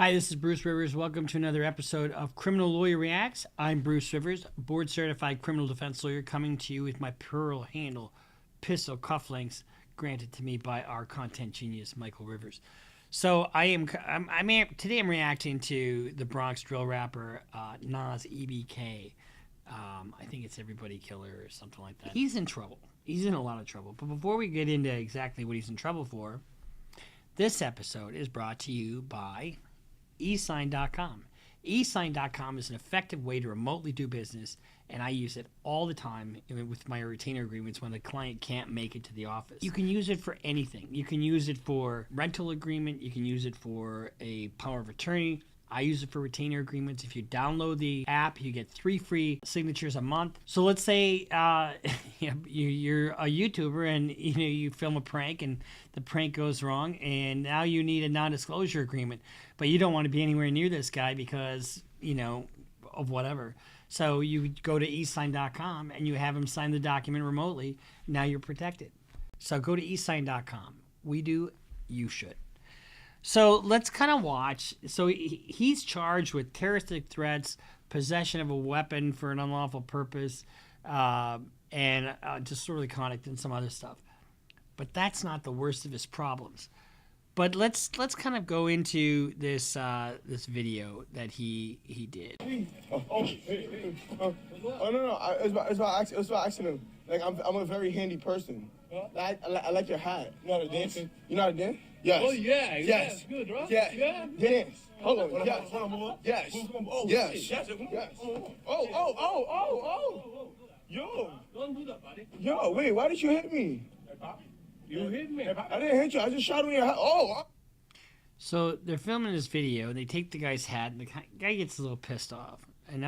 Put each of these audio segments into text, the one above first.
Hi, this is Bruce Rivers. Welcome to another episode of Criminal Lawyer Reacts. I'm Bruce Rivers, board certified criminal defense lawyer, coming to you with my pearl handle pistol cufflinks granted to me by our content genius, Michael Rivers. So today I'm reacting to the Bronx drill rapper Nas EBK. I think it's Everybody Killer or something like that. He's in trouble. He's in a lot of trouble. But before we get into exactly what he's in trouble for, this episode is brought to you by eSign.com. eSign.com is an effective way to remotely do business, and I use it all the time with my retainer agreements when the client can't make it to the office. You can use it for anything. You can use it for rental agreement. You can use it for a power of attorney. I use it for retainer agreements. If you download the app, you get 3 free signatures a month. So let's say you're a YouTuber and you film a prank and the prank goes wrong, and now you need a non-disclosure agreement, but you don't want to be anywhere near this guy because of whatever. So you go to eSign.com and you have him sign the document remotely. Now you're protected. So go to eSign.com. We do. You should. So let's kind of watch. So he's charged with terroristic threats, possession of a weapon for an unlawful purpose, and disorderly conduct and some other stuff. But that's not the worst of his problems. But let's kind of go into this this video that he did. Oh no, it's by accident. Like I'm a very handy person. I like your hat. You know how to dance? You know how to dance? Yes. Oh yeah, yes. Good, bro. Yeah. Yeah. Dance. Hold on. Yes. Yes. Oh, Yes. Yes. Yes. Oh. Yo. Don't do that, buddy. Yo, wait, why did you hit me? You hit me. I didn't hit you. I just shot him in your head. Oh. So they're filming this video, and they take the guy's hat, and the guy gets a little pissed off. And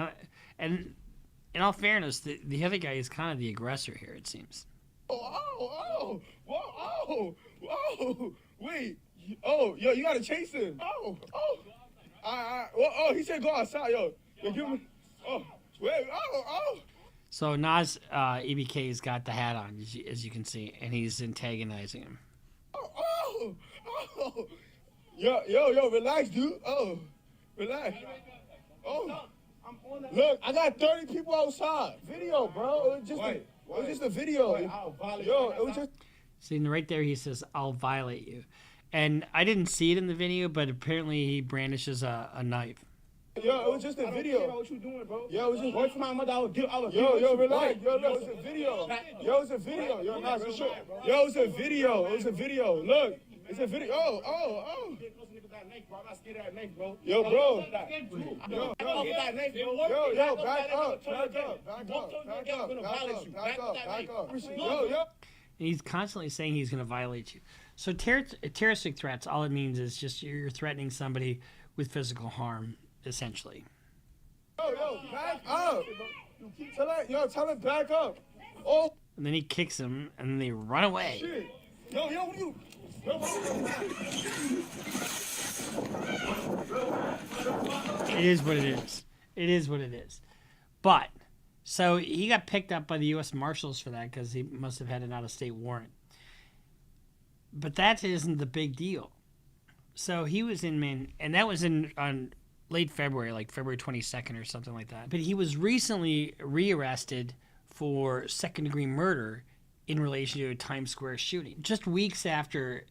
in all fairness, the other guy is kind of the aggressor here, it seems. Whoa. Wait. Oh, yo, you gotta chase him. He said go outside, yo. Give me. Oh, wait. So Nas EBK's got the hat on, as you can see, and he's antagonizing him. Yo, relax, dude. Oh, relax. Oh, look, I got 30 people outside. Video, bro. It was just a video. Yo, it was just. See, right there he says, "I'll violate you," and I didn't see it in the video, but apparently he brandishes a knife. Yo, it was just a video. What you doing, bro? Yo, it was just. Wait for my mother. I would Yo, relax. Yo, it's a video. Yo, it's a video. Yo, Nas, you sure? Yo, it's a video. It's a video. Look, it's a video. Oh. Yo, bro. Yo, back up. Yo. And he's constantly saying he's going to violate you. So terroristic threats, all it means is just you're threatening somebody with physical harm, essentially. Yo, back up. Tell him back up. Oh. And then he kicks him, and then they run away. Shit. Yo, what you? It is what it is. It is what it is. But, so he got picked up by the U.S. Marshals for that because he must have had an out-of-state warrant. But that isn't the big deal. So he was in and that was on late February, like February 22nd or something like that. But he was recently rearrested for second-degree murder in relation to a Times Square shooting. Just weeks after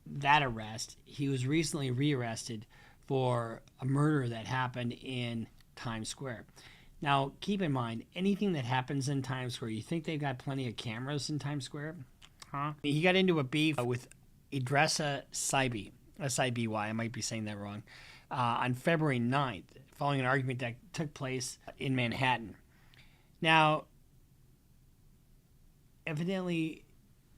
that arrest, he was recently rearrested for a murder that happened in Times Square. Now, keep in mind, anything that happens in Times Square, you think they've got plenty of cameras in Times Square? Huh? He got into a beef with Idrissa Saibi, S-I-B-Y, I might be saying that wrong, on February 9th, following an argument that took place in Manhattan. Now, evidently,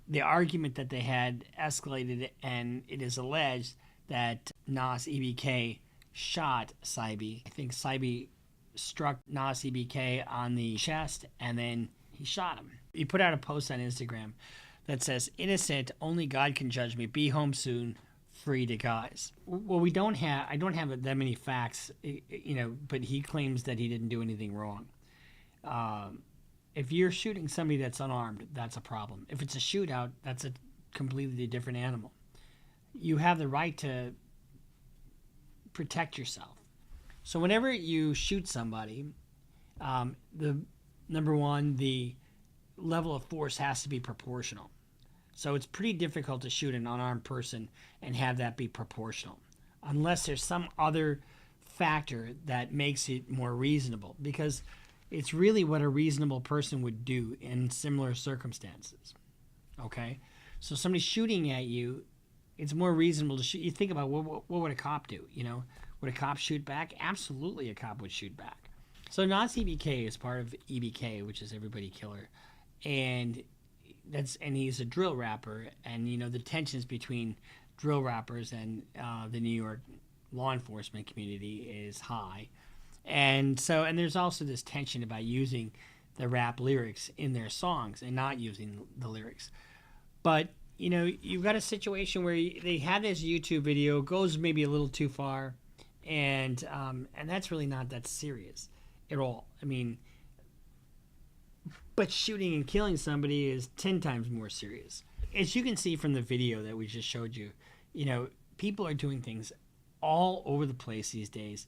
the argument that they had escalated, and it is alleged that Nas EBK shot Saibi. I think Saibi struck Nas EBK on the chest, and then he shot him. He put out a post on Instagram that says, "Innocent, only God can judge me. Be home soon, free to guys." Well, I don't have that many facts, but he claims that he didn't do anything wrong. If you're shooting somebody that's unarmed, that's a problem. If it's a shootout, that's a completely different animal. You have the right to protect yourself. So whenever you shoot somebody, the number one, the level of force has to be proportional. So it's pretty difficult to shoot an unarmed person and have that be proportional, unless there's some other factor that makes it more reasonable, because it's really what a reasonable person would do in similar circumstances. Okay? So somebody shooting at you, it's more reasonable to shoot. You think about what would a cop do? You know, would a cop shoot back? Absolutely, a cop would shoot back. So Nas EBK is part of EBK, which is Everybody Killer, and he's a drill rapper. And you know, the tensions between drill rappers and the New York law enforcement community is high, and there's also this tension about using the rap lyrics in their songs and not using the lyrics. But you know, you've got a situation where they have this YouTube video, goes maybe a little too far, and that's really not that serious at all. I mean, but shooting and killing somebody is 10 times more serious. As you can see from the video that we just showed you, you know, people are doing things all over the place these days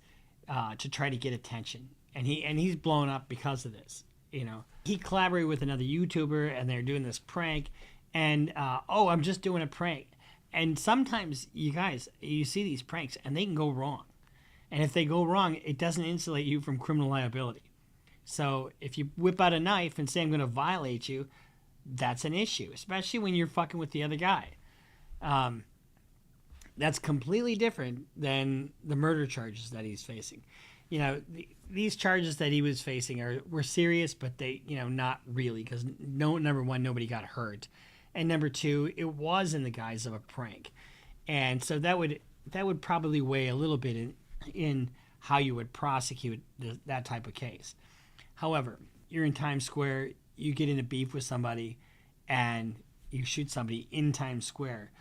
to try to get attention, and he's blown up because of this. You know, he collaborated with another YouTuber, and they're doing this prank. And, I'm just doing a prank. And sometimes, you guys, you see these pranks, and they can go wrong. And if they go wrong, it doesn't insulate you from criminal liability. So if you whip out a knife and say, I'm going to violate you, that's an issue, especially when you're fucking with the other guy. That's completely different than the murder charges that he's facing. You know, these charges that he was facing were serious, but they, you know, not really, because number one, nobody got hurt. And number two, it was in the guise of a prank. And so that would probably weigh a little bit in how you would prosecute that type of case. However, you're in Times Square, you get in a beef with somebody, and you shoot somebody in Times Square.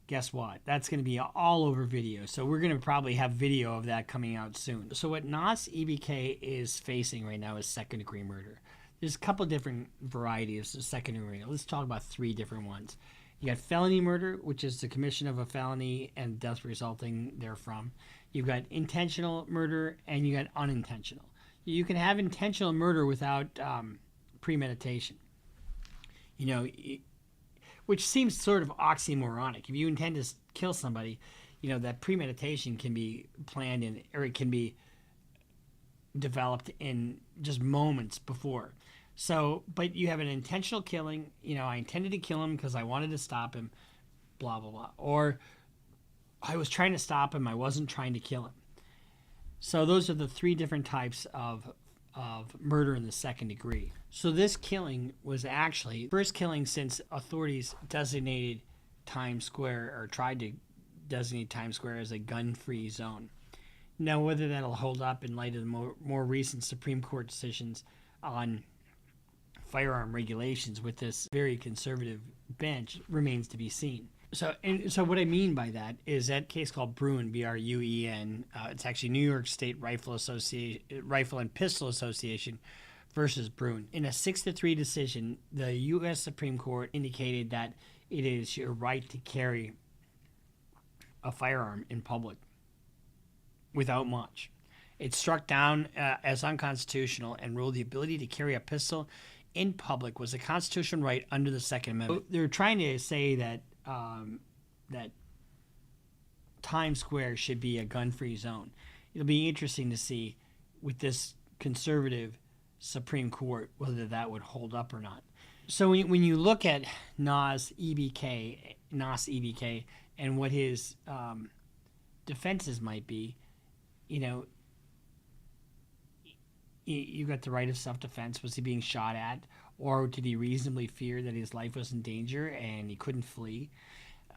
Guess what? That's going to be all over video. So we're going to probably have video of that coming out soon. So what Nas EBK is facing right now is second-degree murder. There's a couple different varieties of second-degree murder. Let's talk about three different ones. You got felony murder, which is the commission of a felony and death resulting therefrom. You've got intentional murder, and you got unintentional. You can have intentional murder without premeditation. You know, which seems sort of oxymoronic. If you intend to kill somebody, you know, that premeditation can be planned in, or it can be developed in just moments before. So, but you have an intentional killing, you know, I intended to kill him because I wanted to stop him, blah, blah, blah. Or I was trying to stop him, I wasn't trying to kill him. So those are the three different types of murder in the second degree. So this killing was actually first killing since authorities designated Times Square, or tried to designate Times Square as a gun-free zone. Now, whether that'll hold up in light of the more recent Supreme Court decisions on firearm regulations with this very conservative bench remains to be seen. So what I mean by that is that case called Bruen, B-R-U-E-N. It's actually New York State Rifle and Pistol Association versus Bruen. In a 6-3 decision, the U.S. Supreme Court indicated that it is your right to carry a firearm in public without much. It struck down as unconstitutional and ruled the ability to carry a pistol in public was a constitutional right under the Second Amendment. They're trying to say that that Times Square should be a gun-free zone. It'll be interesting to see with this conservative Supreme Court whether that would hold up or not. So when you look at Nas EBK, and what his defenses might be, you know, you got the right of self-defense. Was he being shot at? Or did he reasonably fear that his life was in danger and he couldn't flee?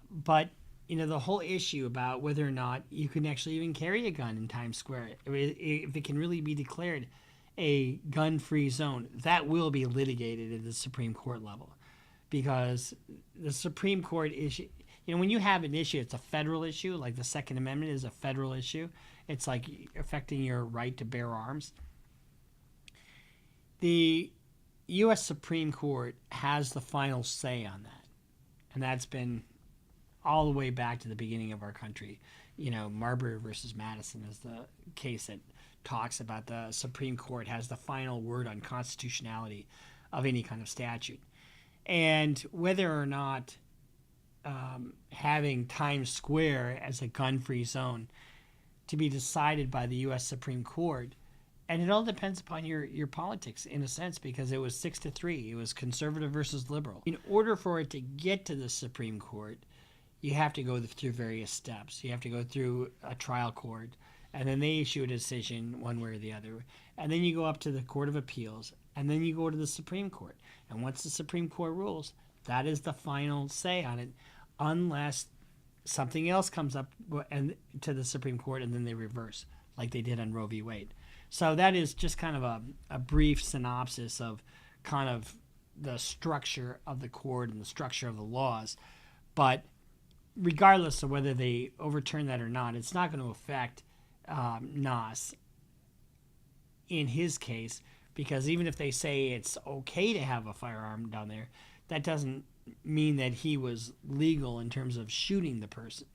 But, you know, the whole issue about whether or not you can actually even carry a gun in Times Square, if it can really be declared a gun-free zone, that will be litigated at the Supreme Court level. Because the Supreme Court issue, you know, when you have an issue, it's a federal issue, like the Second Amendment is a federal issue. It's like affecting your right to bear arms. The U.S. Supreme Court has the final say on that. And that's been all the way back to the beginning of our country. Marbury versus Madison is the case that talks about the Supreme Court has the final word on constitutionality of any kind of statute. And whether or not having Times Square as a gun-free zone to be decided by the U.S. Supreme Court, and it all depends upon your politics in a sense, because it was 6-3. It was conservative versus liberal. In order for it to get to the Supreme Court, you have to go through various steps. You have to go through a trial court, and then they issue a decision one way or the other. And then you go up to the Court of Appeals, and then you go to the Supreme Court. And once the Supreme Court rules, that is the final say on it, unless something else comes up and to the Supreme Court, and then they reverse, like they did on Roe v. Wade. So that is just kind of a brief synopsis of kind of the structure of the court and the structure of the laws. But regardless of whether they overturn that or not, it's not going to affect Nas in his case, because even if they say it's okay to have a firearm down there, that doesn't mean that he was legal in terms of shooting the person.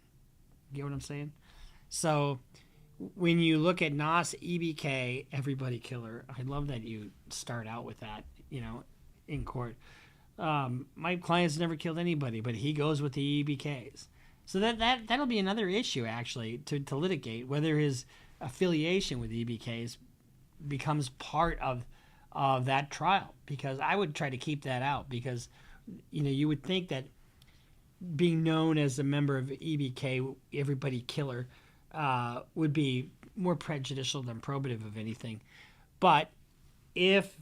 You get what I'm saying? So when you look at Nas, EBK, everybody killer, I love that you start out with that, in court. My client's never killed anybody, but he goes with the EBKs. So that'll be another issue, actually, to litigate, whether his affiliation with EBKs becomes part of that trial, because I would try to keep that out, because you would think that being known as a member of EBK, everybody killer, would be more prejudicial than probative of anything. But if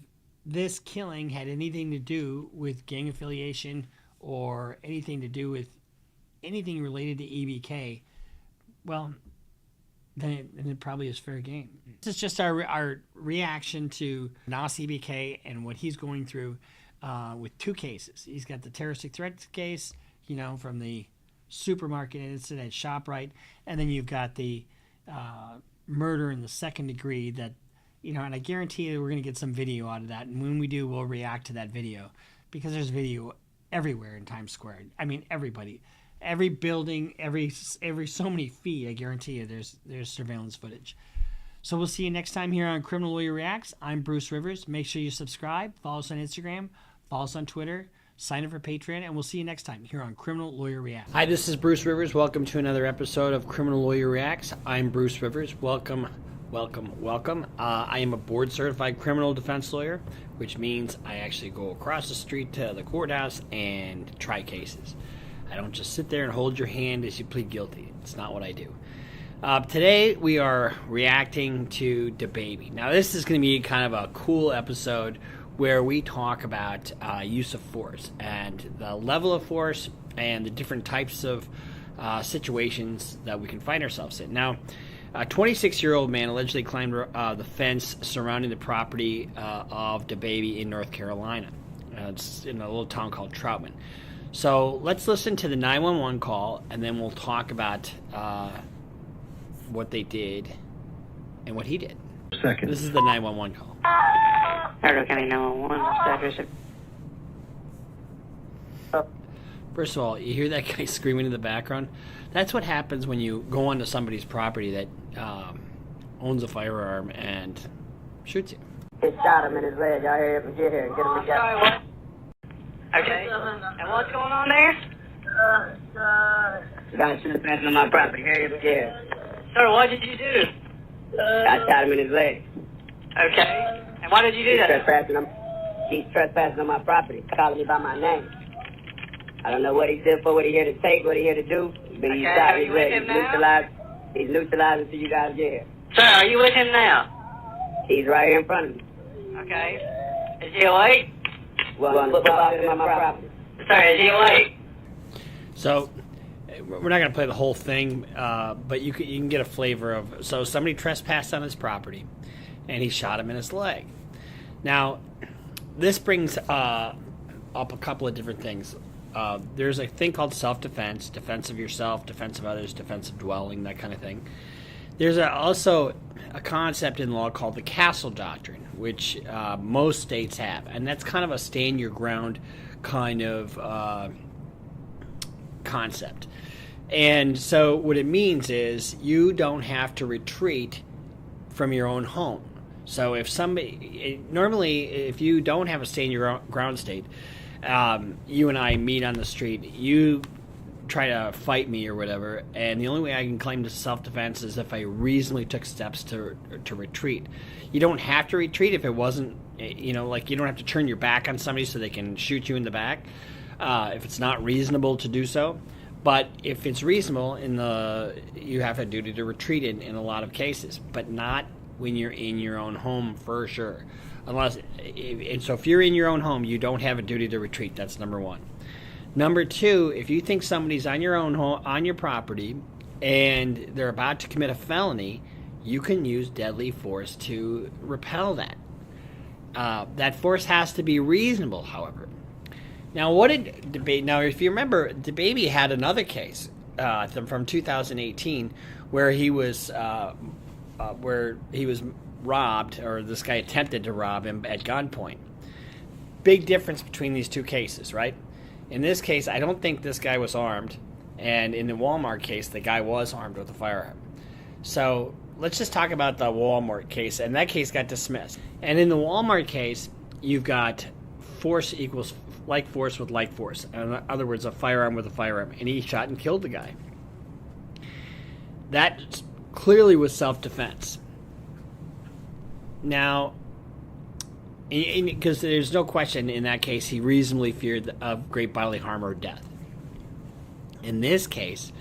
this killing had anything to do with gang affiliation or anything to do with anything related to EBK, well, then it probably is fair game. This is just our reaction to Nas EBK and what he's going through with two cases. He's got the terroristic threats case, from the supermarket incident at ShopRite, and then you've got the murder in the second degree that, and I guarantee you we're going to get some video out of that, and when we do, we'll react to that video, because there's video everywhere in Times Square. I mean, everybody. Every building, every so many feet, I guarantee you there's surveillance footage. So we'll see you next time here on Criminal Lawyer Reacts. I'm Bruce Rivers. Make sure you subscribe, follow us on Instagram, follow us on Twitter, sign up for Patreon, and we'll see you next time here on Criminal Lawyer Reacts. Hi, this is Bruce Rivers. Welcome to another episode of Criminal Lawyer Reacts. I'm Bruce Rivers. Welcome. I am a board-certified criminal defense lawyer, which means I actually go across the street to the courthouse and try cases. I don't just sit there and hold your hand as you plead guilty. It's not what I do. Today, we are reacting to DaBaby. Now, this is going to be kind of a cool episode where we talk about use of force and the level of force and the different types of situations that we can find ourselves in. Now, a 26-year-old man allegedly climbed the fence surrounding the property of DaBaby in North Carolina. It's in a little town called Troutman. So let's listen to the 911 call, and then we'll talk about what they did and what he did. Second. This is the 911 call. Federal County 911. First of all, you hear that guy screaming in the background? That's what happens when you go onto somebody's property that owns a firearm and shoots you. He shot him in his leg. Y'all hear him? Get here and get him together. Okay. And what's going on there? Guy trespassing on my property. Hurry up and get here. Sir, what did you do? I shot him in his leg. Okay. And why did you do that? He's trespassing on my property, calling me by my name. I don't know what he did for, what he here to take, what he here to do, but he shot his leg. He's neutralized until you guys get here. Sir, are you with him now? He's right here in front of me. Okay. Is he awake? Well, I'm football on my property. Sir, is he awake? So, we're not going to play the whole thing, but you can get a flavor of... So, somebody trespassed on his property, and he shot him in his leg. Now, this brings up a couple of different things. There's a thing called self-defense, defense of yourself, defense of others, defense of dwelling, that kind of thing. There's also a concept in law called the castle doctrine, which most states have, and that's kind of a stand-your-ground kind of concept. And so what it means is you don't have to retreat from your own home. So if normally if you don't have a stay in your ground state, you and I meet on the street, you try to fight me or whatever, and the only way I can claim self-defense is if I reasonably took steps to retreat. You don't have to retreat if it wasn't, like you don't have to turn your back on somebody so they can shoot you in the back if it's not reasonable to do so. But if it's reasonable, you have a duty to retreat in a lot of cases, but not when you're in your own home for sure. And so if you're in your own home, you don't have a duty to retreat. That's number one. Number two, if you think somebody's on your own home, on your property, and they're about to commit a felony, you can use deadly force to repel that. That force has to be reasonable, however. Now, if you remember, DeBaby had another case from 2018 where he was robbed, or this guy attempted to rob him at gunpoint. Big difference between these two cases, right? In this case, I don't think this guy was armed, and in the Walmart case, the guy was armed with a firearm. So let's just talk about the Walmart case, and that case got dismissed. And in the Walmart case, you've got force equals like force with like force. In other words, a firearm with a firearm, and he shot and killed the guy. That clearly was self-defense. Now, because there's no question in that case he reasonably feared of great bodily harm or death. In this case,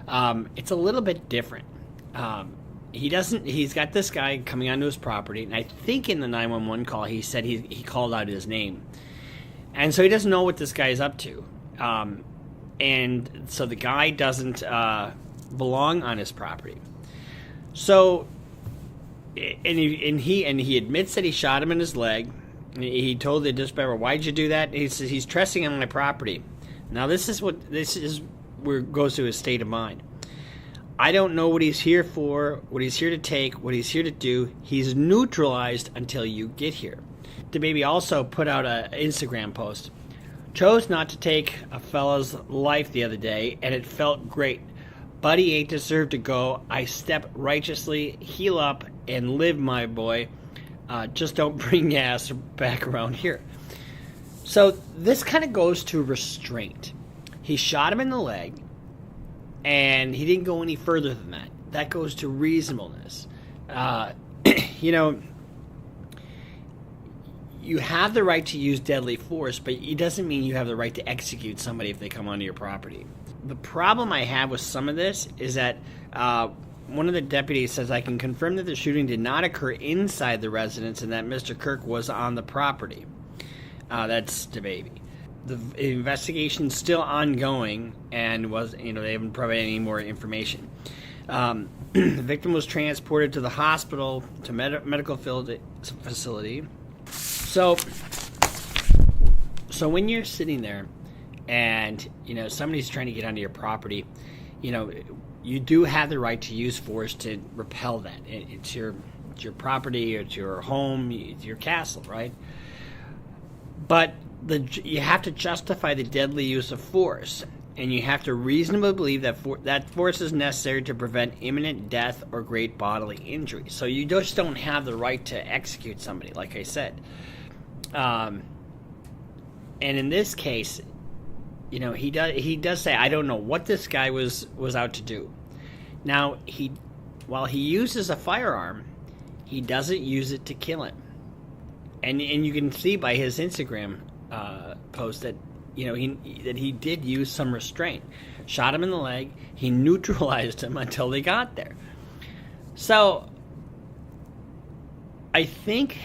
it's a little bit different. He's got this guy coming onto his property, and I think in the 911 call he said he called out his name. And so he doesn't know what this guy is up to. And so the guy doesn't belong on his property. So, and he admits that he shot him in his leg. He told the dispatcher, "Why'd you do that?" He says he's trespassing on my property. Now this is where it goes to his state of mind. I don't know what he's here for, what he's here to take, what he's here to do. He's neutralized until you get here. DeBaby also put out an Instagram post. Chose not to take a fella's life the other day, and it felt great. Buddy ain't deserved to go. I step righteously, heal up, and live, my boy. Just don't bring your ass back around here. So this kind of goes to restraint. He shot him in the leg, and he didn't go any further than that. That goes to reasonableness. You have the right to use deadly force, but it doesn't mean you have the right to execute somebody if they come onto your property. The problem I have with some of this is that one of the deputies says, I can confirm that the shooting did not occur inside the residence and that Mr. Kirk was on the property. That's DeBaby. The investigation's still ongoing, and they haven't provided any more information. The victim was transported to the hospital, to medical facility. So when you're sitting there and, somebody's trying to get onto your property, you do have the right to use force to repel that. It's your property, it's your home, it's your castle, right? But you have to justify the deadly use of force, and you have to reasonably believe that force is necessary to prevent imminent death or great bodily injury. So you just don't have the right to execute somebody, like I said. And in this case, he does say, I don't know what this guy was out to do. Now, while he uses a firearm, he doesn't use it to kill him. And you can see by his Instagram post that he did use some restraint. Shot him in the leg. He neutralized him until they got there. So I think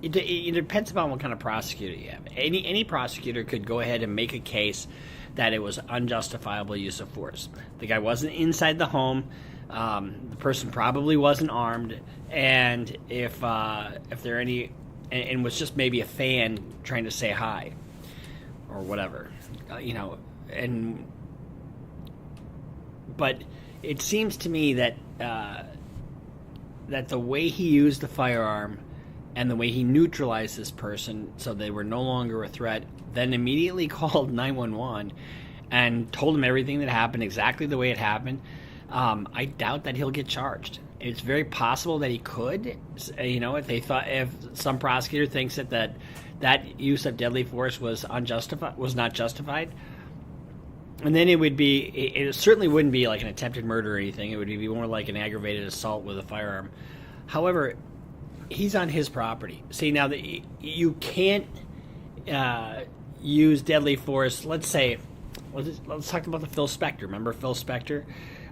it depends upon what kind of prosecutor you have. Any prosecutor could go ahead and make a case that it was unjustifiable use of force. The guy wasn't inside the home. The person probably wasn't armed, and if there are any, and was just maybe a fan trying to say hi, or whatever, but it seems to me that the way he used the firearm and the way he neutralized this person so they were no longer a threat, then immediately called 911, and told him everything that happened exactly the way it happened, I doubt that he'll get charged. It's very possible that he could, if some prosecutor thinks that use of deadly force was not justified, and then it certainly wouldn't be like an attempted murder or anything. It would be more like an aggravated assault with a firearm. However, he's on his property. See, now that you can't use deadly force. Let's talk about the Phil Spector. Remember Phil Spector?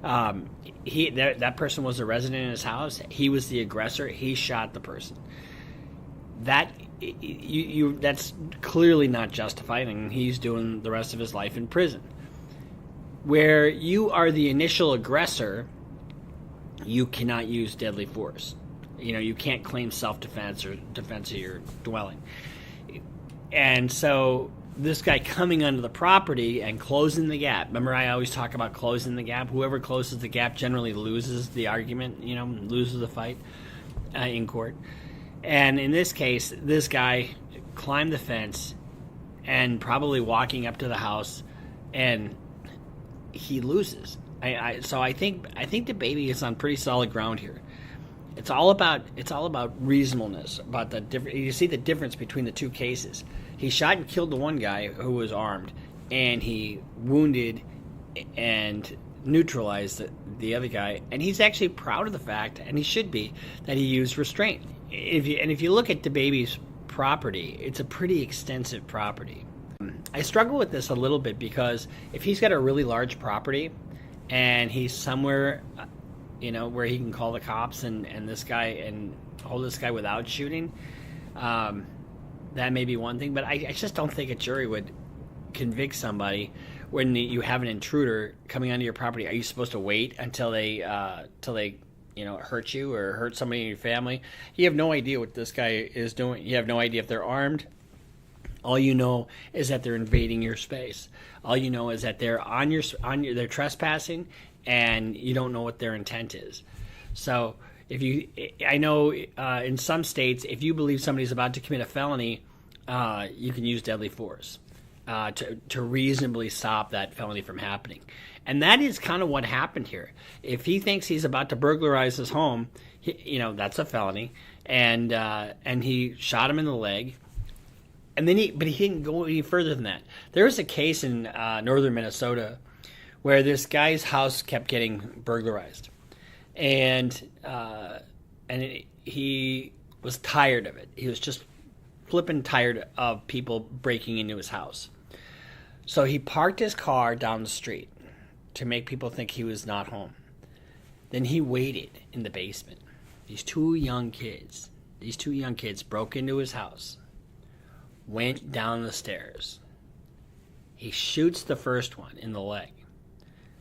That person was a resident in his house. He was the aggressor. He shot the person. That's clearly not justified, and he's doing the rest of his life in prison. Where you are the initial aggressor, you cannot use deadly force. You can't claim self-defense or defense of your dwelling. And so this guy coming onto the property and closing the gap. Remember, I always talk about closing the gap. Whoever closes the gap generally loses the argument, loses the fight in court. And in this case, this guy climbed the fence and probably walking up to the house, and he loses. So I think the baby is on pretty solid ground here. It's all about reasonableness. You see the difference between the two cases. He shot and killed the one guy who was armed, and he wounded and neutralized the other guy. And he's actually proud of the fact, and he should be, that he used restraint. If you look at the baby's property, it's a pretty extensive property. I struggle with this a little bit because if he's got a really large property and he's somewhere, where he can call the cops and hold this guy without shooting, that may be one thing. But I just don't think a jury would convict somebody when you have an intruder coming onto your property. Are you supposed to wait until they hurt you or hurt somebody in your family? You have no idea what this guy is doing. You have no idea if they're armed. All you know is that they're invading your space. All you know is that they're they're trespassing, and you don't know what their intent is. So I know in some states, if you believe somebody's about to commit a felony, you can use deadly force to reasonably stop that felony from happening. And that is kind of what happened here. If he thinks he's about to burglarize his home, that's a felony, and he shot him in the leg. And then but he didn't go any further than that. There was a case in northern Minnesota where this guy's house kept getting burglarized, and he was tired of it. He was just flipping tired of people breaking into his house. So he parked his car down the street to make people think he was not home. Then he waited in the basement. These two young kids broke into his house, went down the stairs. He shoots the first one in the leg.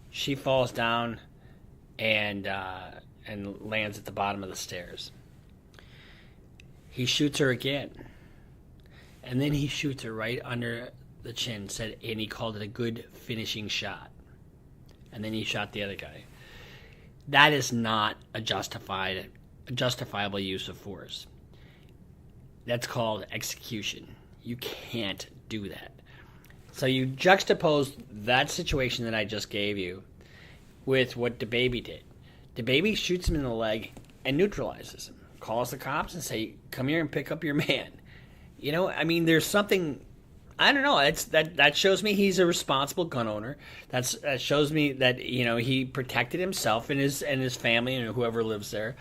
She falls down and lands at the bottom of the stairs. He shoots her again. And then he shoots her right under the chin, and he called it a good finishing shot. And then he shot the other guy. That is not a justifiable use of force. That's called execution. You can't do that. So you juxtapose that situation that I just gave you with what DeBaby did. DeBaby shoots him in the leg and neutralizes him. Calls the cops and say, "Come here and pick up your man." There's something, I don't know. That shows me he's a responsible gun owner. That shows me that he protected himself and his family and whoever lives there,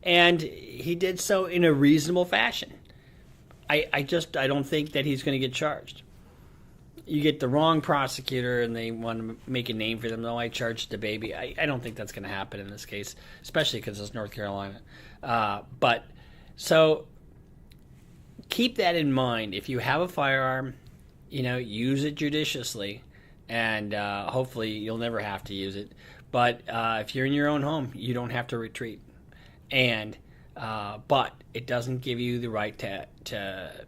and he did so in a reasonable fashion. I don't think that he's going to get charged. You get the wrong prosecutor and they want to make a name for them. No, I charged DeBaby. I don't think that's going to happen in this case, especially because it's North Carolina. So keep that in mind. If you have a firearm, use it judiciously, and hopefully you'll never have to use it. But if you're in your own home, you don't have to retreat. But it doesn't give you the right to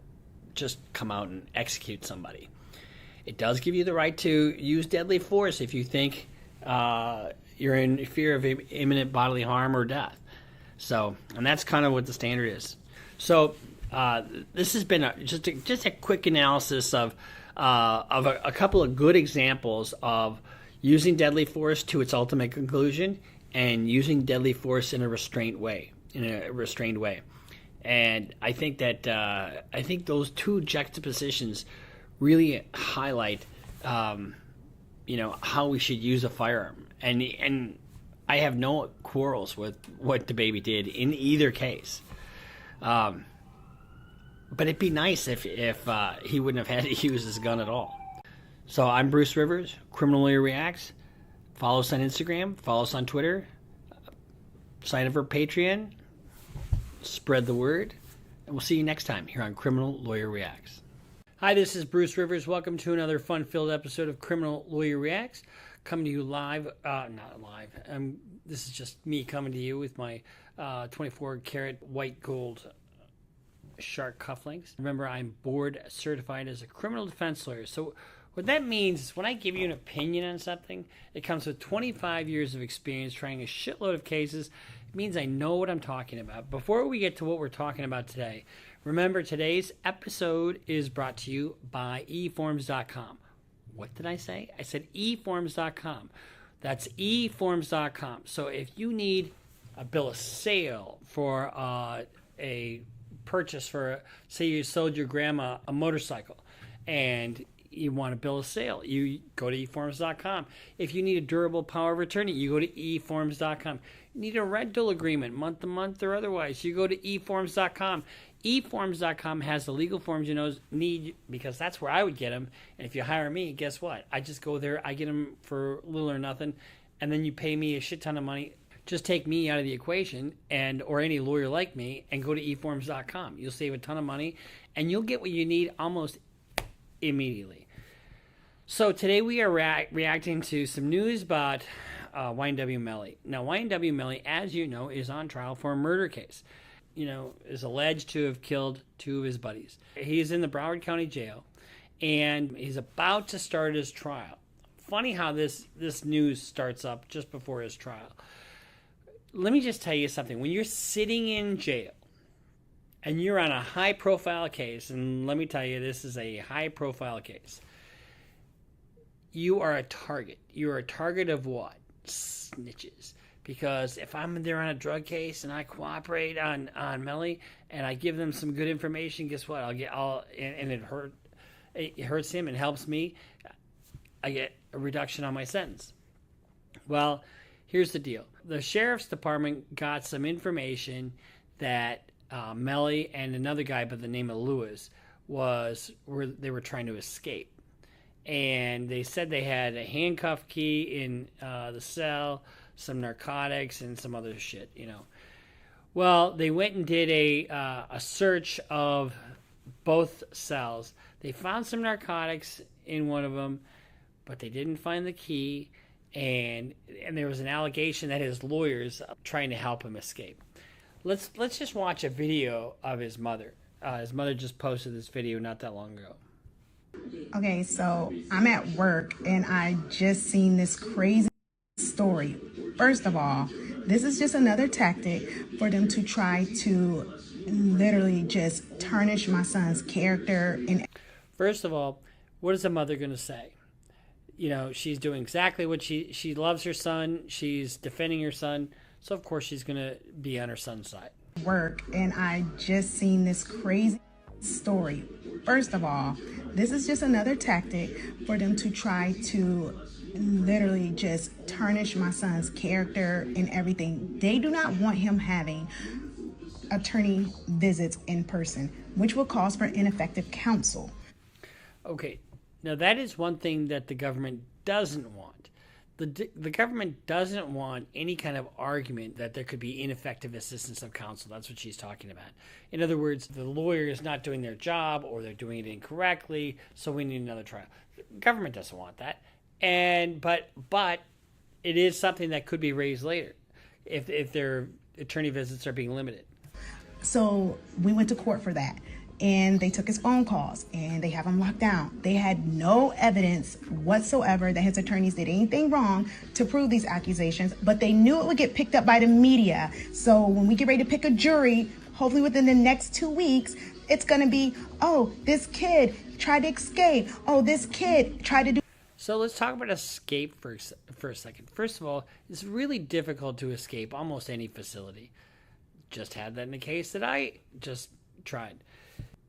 just come out and execute somebody. It does give you the right to use deadly force if you think you're in fear of imminent bodily harm or death. So, and that's kind of what the standard is. So, this has been just a quick analysis of of a couple of good examples of using deadly force to its ultimate conclusion and using deadly force in a restrained way. And I think that those two juxtapositions really highlight, how we should use a firearm. And I have no quarrels with what the baby did in either case. But it'd be nice if he wouldn't have had to use his gun at all. So I'm Bruce Rivers, Criminal Lawyer Reacts. Follow us on Instagram. Follow us on Twitter. Sign up for Patreon. Spread the word. And we'll see you next time here on Criminal Lawyer Reacts. Hi, this is Bruce Rivers. Welcome to another fun-filled episode of Criminal Lawyer Reacts. Coming to you live. Not live. This is just me coming to you with my 24-karat white gold shark cufflinks. Remember, I'm board certified as a criminal defense lawyer. So what that means is when I give you an opinion on something, it comes with 25 years of experience trying a shitload of cases. It means I know what I'm talking about. Before we get to what we're talking about today, remember today's episode is brought to you by eforms.com. What did I say? I said eforms.com. That's eforms.com. So if you need a bill of sale for a purchase for, say you sold your grandma a motorcycle and you want a bill of sale, you go to eforms.com. If you need a durable power of attorney, you go to eforms.com. You need a rental agreement, month to month or otherwise, you go to eforms.com. eforms.com has the legal forms you need, because that's where I would get them. And if you hire me, guess what? I just go there, I get them for little or nothing, and then you pay me a shit ton of money. Just take me out of the equation, or any lawyer like me, and go to eforms.com. You'll save a ton of money, and you'll get what you need almost immediately. So today we are reacting to some news about YNW Melly. Now, YNW Melly, as you know, is on trial for a murder case. Is alleged to have killed two of his buddies. He's in the Broward County Jail, and he's about to start his trial. Funny how this news starts up just before his trial. Let me just tell you something. When you're sitting in jail, and you're on a high-profile case, and let me tell you, this is a high-profile case, you are a target. You are a target of what? Snitches. Because if I'm there on a drug case and I cooperate on Melly and I give them some good information, guess what? It hurts him and helps me. I get a reduction on my sentence. Well, here's the deal. The sheriff's department got some information that Melly and another guy by the name of Lewis they were trying to escape. And they said they had a handcuff key in the cell, some narcotics, and some other shit, Well, they went and did a search of both cells. They found some narcotics in one of them, but they didn't find the key, and there was an allegation that his lawyers trying to help him escape. Let's just watch a video of his mother. His mother just posted this video not that long ago. Okay, so I'm at work and I just seen this crazy story. First of all, this is just another tactic for them to try to literally just tarnish my son's character. First of all, what is the mother going to say? She's doing exactly what she loves her son. She's defending her son. So, of course, she's going to be on her son's side. Work, and I just seen this crazy story. First of all, this is just another tactic for them to try to literally just tarnish my son's character and everything. They do not want him having attorney visits in person, which will cause for ineffective counsel. Okay, now that is one thing that the government doesn't want. The government doesn't want any kind of argument that there could be ineffective assistance of counsel. That's what she's talking about. In other words, the lawyer is not doing their job, or they're doing it incorrectly, so we need another trial. The government doesn't want that. But it is something that could be raised later if their attorney visits are being limited. So we went to court for that. And they took his phone calls and they have him locked down. They had no evidence whatsoever that his attorneys did anything wrong to prove these accusations, but they knew it would get picked up by the media. So when we get ready to pick a jury, hopefully within the next 2 weeks, It's going to be, oh, this kid tried to escape. Oh, this kid tried to do. So let's talk about escape for a second. First of all, it's really difficult to escape almost any facility. Just had that in the case that I just tried.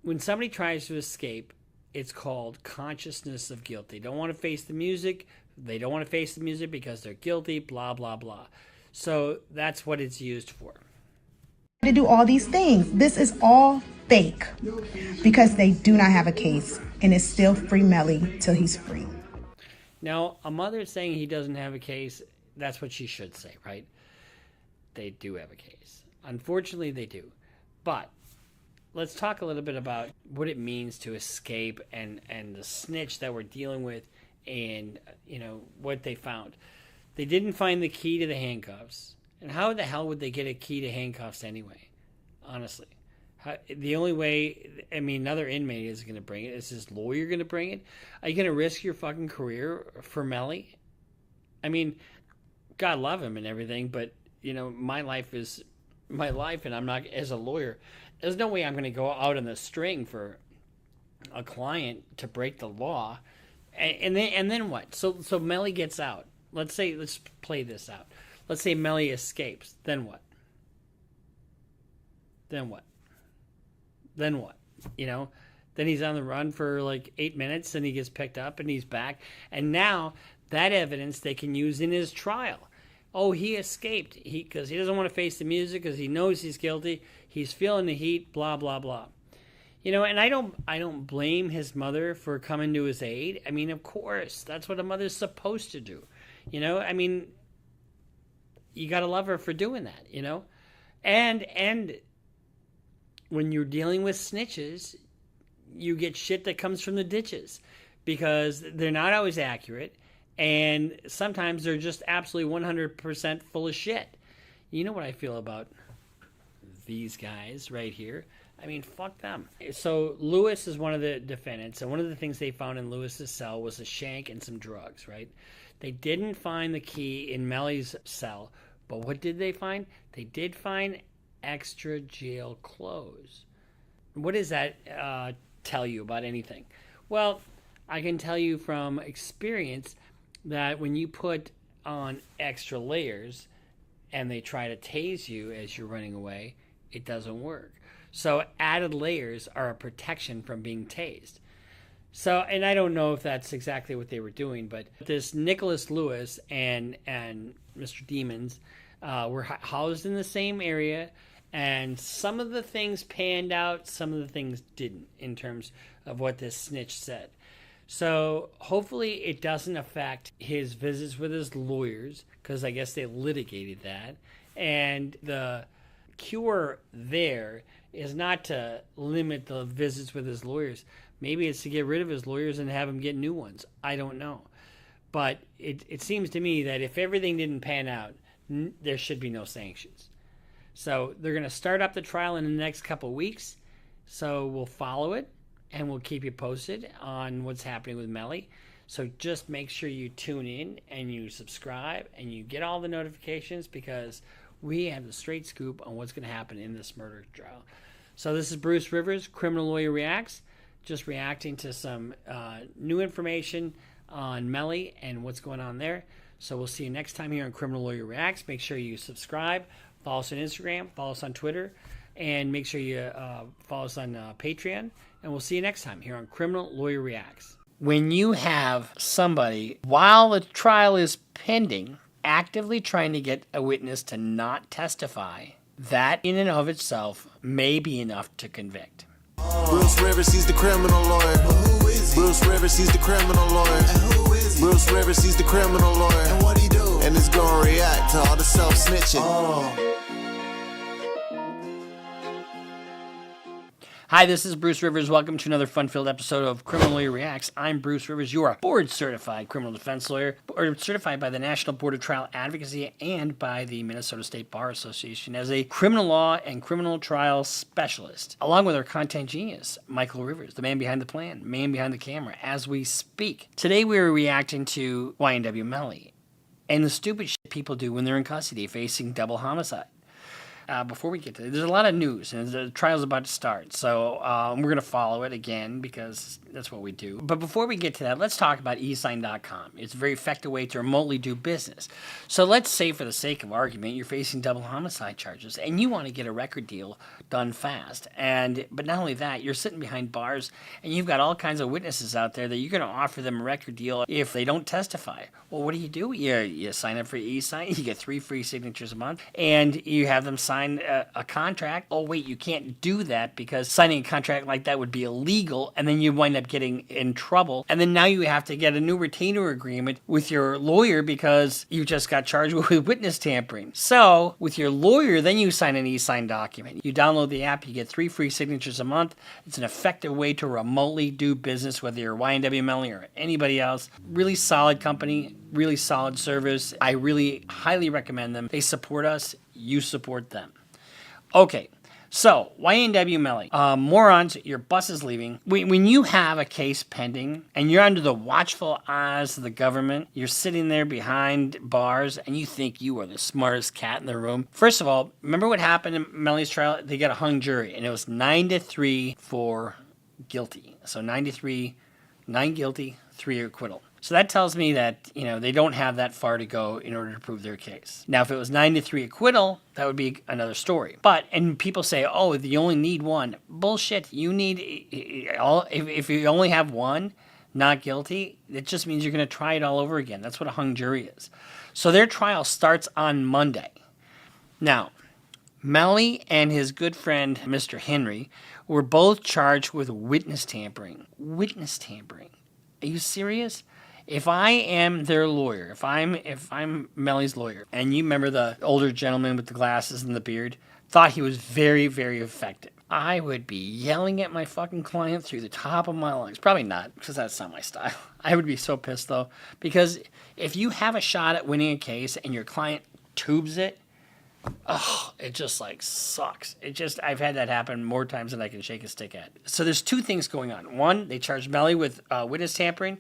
When somebody tries to escape, it's called consciousness of guilt. They don't want to face the music. They don't want to face the music because they're guilty, blah, blah, blah. So that's what it's used for. To do all these things. This is all fake because they do not have a case, and it's still free Melly till he's free. Now, a mother saying he doesn't have a case, that's what she should say, right? They do have a case. Unfortunately, they do. But let's talk a little bit about what it means to escape and the snitch that we're dealing with and, what they found. They didn't find the key to the handcuffs. And how the hell would they get a key to handcuffs anyway? Honestly. The only way, another inmate is going to bring it. Is his lawyer going to bring it? Are you going to risk your fucking career for Melly? God love him and everything, but, my life is my life, and I'm not, as a lawyer, there's no way I'm going to go out on the string for a client to break the law. And then what? So Melly gets out. Let's play this out. Let's say Melly escapes. Then what? Then what? Then he's on the run for like 8 minutes, and he gets picked up, and he's back. And now that evidence they can use in his trial. Oh, he escaped because he doesn't want to face the music because he knows he's guilty. He's feeling the heat, blah, blah, blah. And I don't blame his mother for coming to his aid. Of course, that's what a mother's supposed to do. You got to love her for doing that, And when you're dealing with snitches, you get shit that comes from the ditches because they're not always accurate, and sometimes they're just absolutely 100% full of shit. You know what I feel about these guys right here? Fuck them. So Lewis is one of the defendants, and one of the things they found in Lewis's cell was a shank and some drugs, right? They didn't find the key in Melly's cell, but what did they find? They did find extra jail clothes. What does that tell you about anything? Well, I can tell you from experience that when you put on extra layers and they try to tase you as you're running away, it doesn't work. So added layers are a protection from being tased. So, and I don't know if that's exactly what they were doing, but this Nicholas Lewis and Mr. Demons were housed in the same area, and some of the things panned out, some of the things didn't in terms of what this snitch said. So hopefully it doesn't affect his visits with his lawyers, because I guess they litigated that. And the cure there is not to limit the visits with his lawyers. Maybe it's to get rid of his lawyers and have him get new ones. I don't know. But it seems to me that if everything didn't pan out, there should be no sanctions. So they're going to start up the trial in the next couple weeks. So we'll follow it, and we'll keep you posted on what's happening with Melly. So just make sure you tune in and you subscribe and you get all the notifications, because we have the straight scoop on what's going to happen in this murder trial. So this is Bruce Rivers, Criminal Lawyer Reacts, just reacting to some new information on Melly and what's going on there. So we'll see you next time here on Criminal Lawyer Reacts. Make sure you subscribe, follow us on Instagram, follow us on Twitter, and make sure you follow us on Patreon. And we'll see you next time here on Criminal Lawyer Reacts. When you have somebody, while the trial is pending, actively trying to get a witness to not testify, that in and of itself may be enough to convict. Bruce Rivers, he's the criminal lawyer. Bruce Rivers, he's the criminal lawyer. Bruce Rivers, he's the criminal lawyer. And what he do? And it's gonna react to all the self-snitching. Hi, this is Bruce Rivers. Welcome to another fun-filled episode of Criminal Lawyer Reacts. I'm Bruce Rivers. You are a board-certified criminal defense lawyer, certified by the National Board of Trial Advocacy and by the Minnesota State Bar Association as a criminal law and criminal trial specialist, along with our content genius, Michael Rivers, the man behind the plan, man behind the camera, as we speak. Today we are reacting to YNW Melly and the stupid shit people do when they're in custody facing double homicide. before we get to it, there's a lot of news, and the trial's about to start. So we're going to follow it again because that's what we do. But before we get to that, let's talk about eSign.com. It's a very effective way to remotely do business. So let's say, for the sake of argument, you're facing double homicide charges, and you want to get a record deal done fast. But not only that, you're sitting behind bars, and you've got all kinds of witnesses out there that you're going to offer them a record deal if they don't testify. Well, what do? You sign up for eSign, you get 3 free signatures a month, and you have them sign a contract. Oh, wait, you can't do that because signing a contract like that would be illegal, and then you wind up getting in trouble. And then now you have to get a new retainer agreement with your lawyer because you just got charged with witness tampering. So with your lawyer, then you sign an eSign document. You download the app, you get 3 free signatures a month. It's an effective way to remotely do business, whether you're YNW Melanie or anybody else. Really solid company, really solid service. I really highly recommend them. They support us, you support them. Okay, so YNW Melly, morons, your bus is leaving. When you have a case pending and you're under the watchful eyes of the government, you're sitting there behind bars and you think you are the smartest cat in the room. First of all, remember what happened in Melly's trial? They got a hung jury and it was 9-3 for guilty. So 9-3, 9 guilty, 3 acquittal. So that tells me that, they don't have that far to go in order to prove their case. Now, if it was 9-3 acquittal, that would be another story. And people say, oh, you only need one. Bullshit. You need, if you only have one not guilty, it just means you're going to try it all over again. That's what a hung jury is. So their trial starts on Monday. Now, Melly and his good friend, Mr. Henry, were both charged with witness tampering. Witness tampering. Are you serious? If I am their lawyer, if I'm Melly's lawyer, and you remember the older gentleman with the glasses and the beard, thought he was very, very effective, I would be yelling at my fucking client through the top of my lungs. Probably not, because that's not my style. I would be so pissed, though, because if you have a shot at winning a case and your client tubes it, it just sucks. I've had that happen more times than I can shake a stick at. So there's 2 things going on. One, they charged Melly with witness tampering,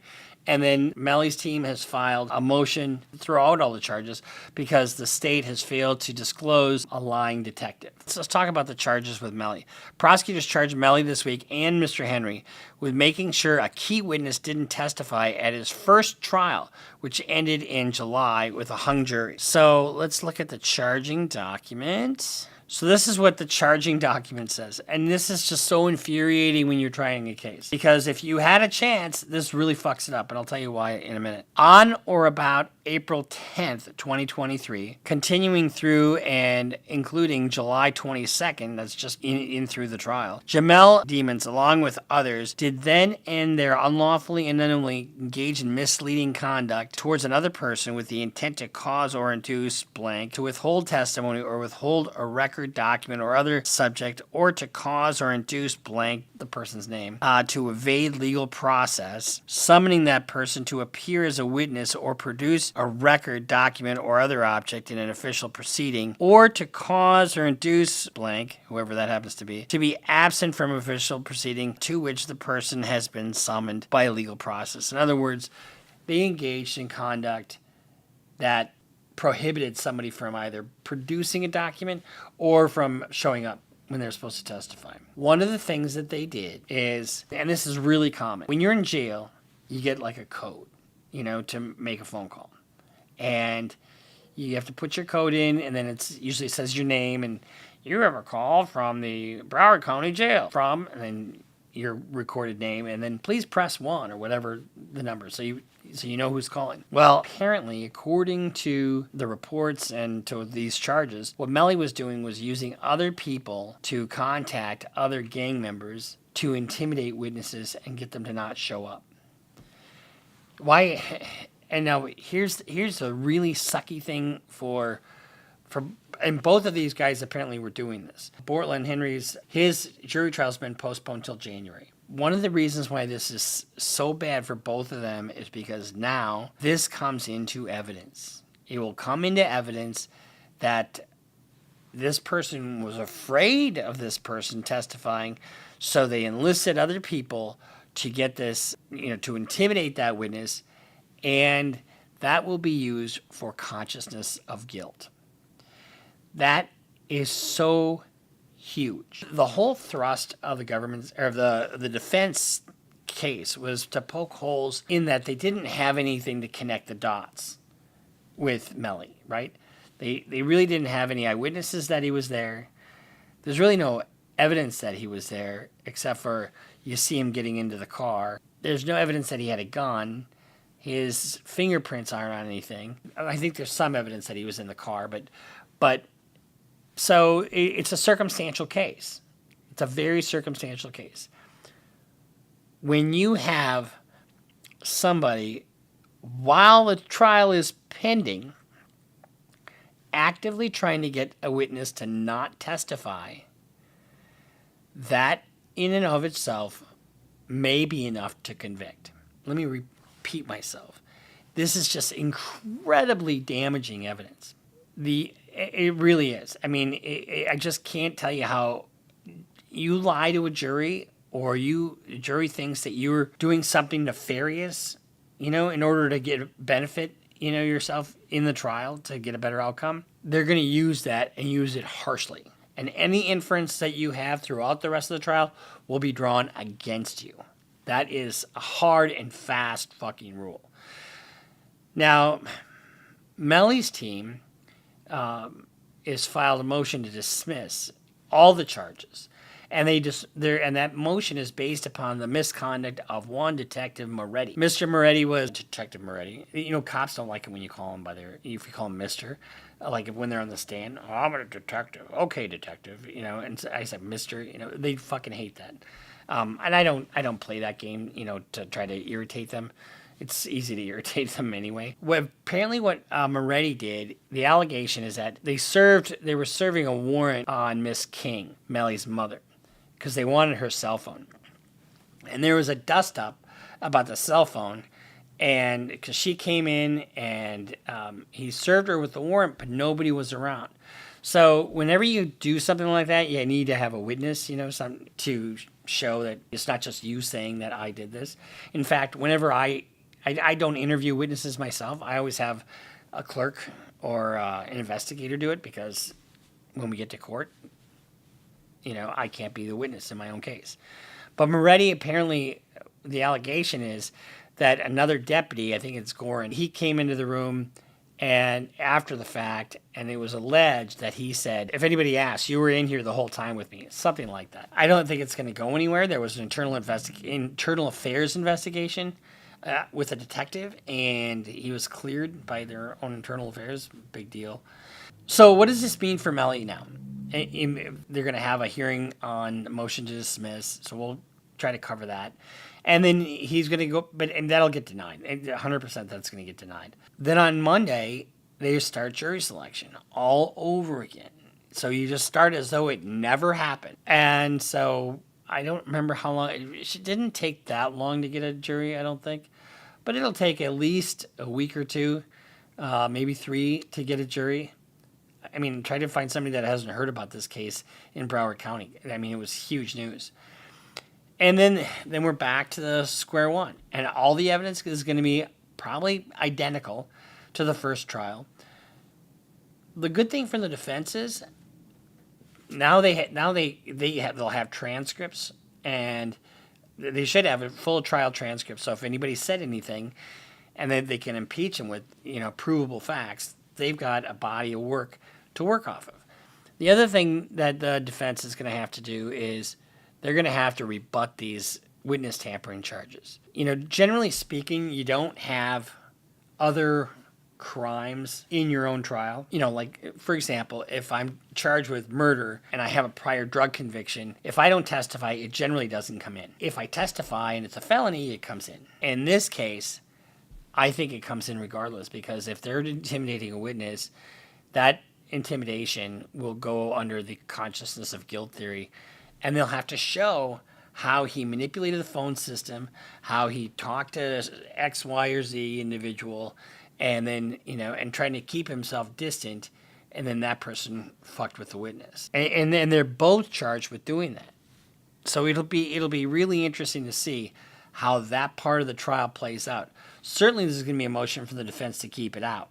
and then Melly's team has filed a motion to throw out all the charges because the state has failed to disclose a lying detective. So let's talk about the charges with Melly. Prosecutors charged Melly this week and Mr. Henry with making sure a key witness didn't testify at his first trial, which ended in July with a hung jury. So let's look at the charging document. So this is what the charging document says. And this is just so infuriating when you're trying a case. Because if you had a chance, this really fucks it up. And I'll tell you why in a minute. On or about April 10th, 2023, continuing through and including July 22nd, that's just in through the trial, Jamel Demons, along with others, did then and there unlawfully and unknowingly engage in misleading conduct towards another person with the intent to cause or induce blank, to withhold testimony or withhold a record document or other subject, or to cause or induce blank, the person's name, to evade legal process, summoning that person to appear as a witness or produce a record, document, or other object in an official proceeding, or to cause or induce blank, whoever that happens to be absent from official proceeding to which the person has been summoned by a legal process. In other words, they engaged in conduct that prohibited somebody from either producing a document or from showing up when they're supposed to testify. One of the things that they did is, and this is really common, when you're in jail, you get a code, to make a phone call. And you have to put your code in, and then it usually says your name, and you have a call from the Broward County Jail and then your recorded name, and then please press 1 or whatever the number, so you know who's calling. Well, apparently, according to the reports and to these charges, what Melly was doing was using other people to contact other gang members to intimidate witnesses and get them to not show up. Why? And now here's a really sucky thing and both of these guys apparently were doing this. Bortland Henry's, his jury trial's been postponed till January. One of the reasons why this is so bad for both of them is because now this comes into evidence. It will come into evidence that this person was afraid of this person testifying, so they enlisted other people to get this, to intimidate that witness, and that will be used for consciousness of guilt. That is so huge. The whole thrust of the government's or the defense case was to poke holes in that they didn't have anything to connect the dots with Melly, right? They really didn't have any eyewitnesses that he was there. There's really no evidence that he was there except for you see him getting into the car. There's no evidence that he had a gun. His fingerprints aren't on anything. I think there's some evidence that he was in the car, but so it's a circumstantial case. It's a very circumstantial case. When you have somebody, while the trial is pending, actively trying to get a witness to not testify, that in and of itself may be enough to convict. Let me repeat myself. This is just incredibly damaging evidence. It really is. I mean, I just can't tell you how you lie to a jury, or the jury thinks that you're doing something nefarious, in order to get benefit, yourself in the trial to get a better outcome. They're going to use that and use it harshly. And any inference that you have throughout the rest of the trial will be drawn against you. That is a hard and fast fucking rule. Now, Melly's team is filed a motion to dismiss all the charges. And that motion is based upon the misconduct of one Detective Moretti. Mr. Moretti was Detective Moretti. Cops don't like it when you call them if you call them Mr. Like when they're on the stand. Oh, I'm a detective. Okay, detective. And I said Mr. They fucking hate that. And I don't play that game, to try to irritate them. It's easy to irritate them anyway. Apparently what Moretti did, the allegation is that they were serving a warrant on Miss King, Melly's mother, because they wanted her cell phone. And there was a dust-up about the cell phone, and because she came in and he served her with the warrant, but nobody was around. So whenever you do something like that, you need to have a witness, something to show that it's not just you saying that I did this. In fact, whenever I don't interview witnesses myself, I always have a clerk or an investigator do it, because when we get to court, I can't be the witness in my own case. But Moretti, apparently, the allegation is that another deputy, I think it's Gorin, he came into the room and after the fact, and it was alleged that he said, if anybody asks, you were in here the whole time with me, something like that. I don't think it's going to go anywhere. There was an internal affairs investigation with a detective, and he was cleared by their own internal affairs. Big deal. So what does this mean for Melly now? They're going to have a hearing on motion to dismiss, so we'll try to cover that. And then he's going to go, and that'll get denied. 100% that's going to get denied. Then on Monday, they start jury selection all over again. So you just start as though it never happened. And so I don't remember how long. It didn't take that long to get a jury, I don't think. But it'll take at least a week or two, maybe 3 to get a jury. I mean, try to find somebody that hasn't heard about this case in Broward County. I mean, it was huge news. And then we're back to the square one. And all the evidence is going to be probably identical to the first trial. The good thing for the defense is they'll have transcripts, and they should have a full trial transcript. So if anybody said anything, and then they can impeach them with provable facts, they've got a body of work to work off of. The other thing that the defense is going to have to do is they're going to have to rebut these witness tampering charges. Generally speaking, you don't have other crimes in your own trial. Like, for example, if I'm charged with murder and I have a prior drug conviction, if I don't testify, it generally doesn't come in. If I testify and it's a felony, it comes in. In this case, I think it comes in regardless, because if they're intimidating a witness, that intimidation will go under the consciousness of guilt theory, and they'll have to show how he manipulated the phone system, how he talked to X, Y, or Z individual, and then, and trying to keep himself distant, and then that person fucked with the witness. And they're both charged with doing that. So it'll be really interesting to see how that part of the trial plays out. Certainly there's going to be a motion for the defense to keep it out.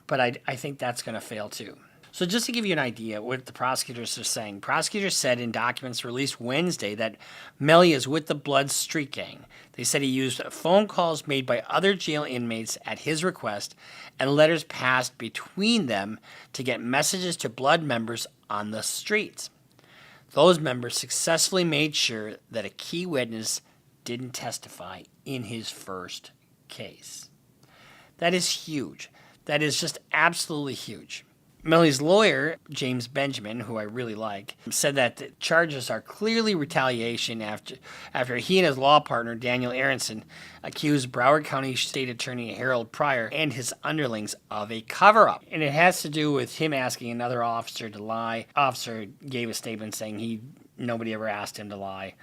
But I think that's going to fail too. So just to give you an idea what the prosecutors are saying, prosecutors said in documents released Wednesday that Melly is with the Blood Street Gang. They said he used phone calls made by other jail inmates at his request and letters passed between them to get messages to Blood members on the streets. Those members successfully made sure that a key witness didn't testify in his first case. That is huge. That is just absolutely huge. Melly's lawyer, James Benjamin, who I really like, said that the charges are clearly retaliation after he and his law partner, Daniel Aronson, accused Broward County State Attorney Harold Pryor and his underlings of a cover-up. And it has to do with him asking another officer to lie. Officer gave a statement saying nobody ever asked him to lie.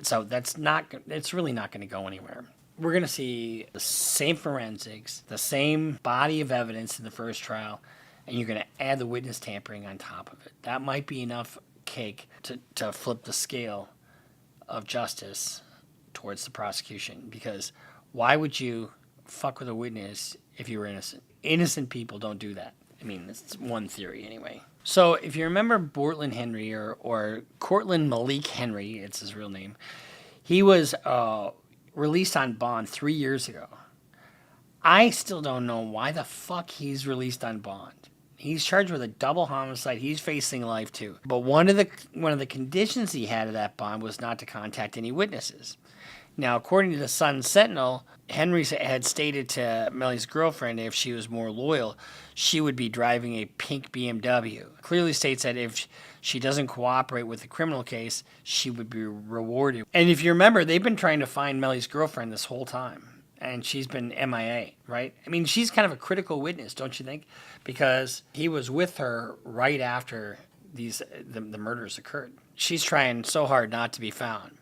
So it's really not going to go anywhere. We're going to see the same forensics, the same body of evidence in the first trial, and you're going to add the witness tampering on top of it. That might be enough cake to flip the scale of justice towards the prosecution, because why would you fuck with a witness if you were innocent? Innocent people don't do that. I mean, that's one theory anyway. So if you remember Bortland Henry or Cortland Malik Henry, it's his real name, he was released on bond 3 years ago. I still don't know why the fuck he's released on bond. He's charged with a double homicide. He's facing life too. But one of the conditions he had of that bond was not to contact any witnesses. Now, according to the Sun Sentinel, Henry had stated to Melly's girlfriend if she was more loyal, she would be driving a pink BMW. Clearly states that if she doesn't cooperate with the criminal case, she would be rewarded. And if you remember, they've been trying to find Melly's girlfriend this whole time. And she's been MIA, right? I mean, she's kind of a critical witness, don't you think? Because he was with her right after the murders occurred. She's trying so hard not to be found.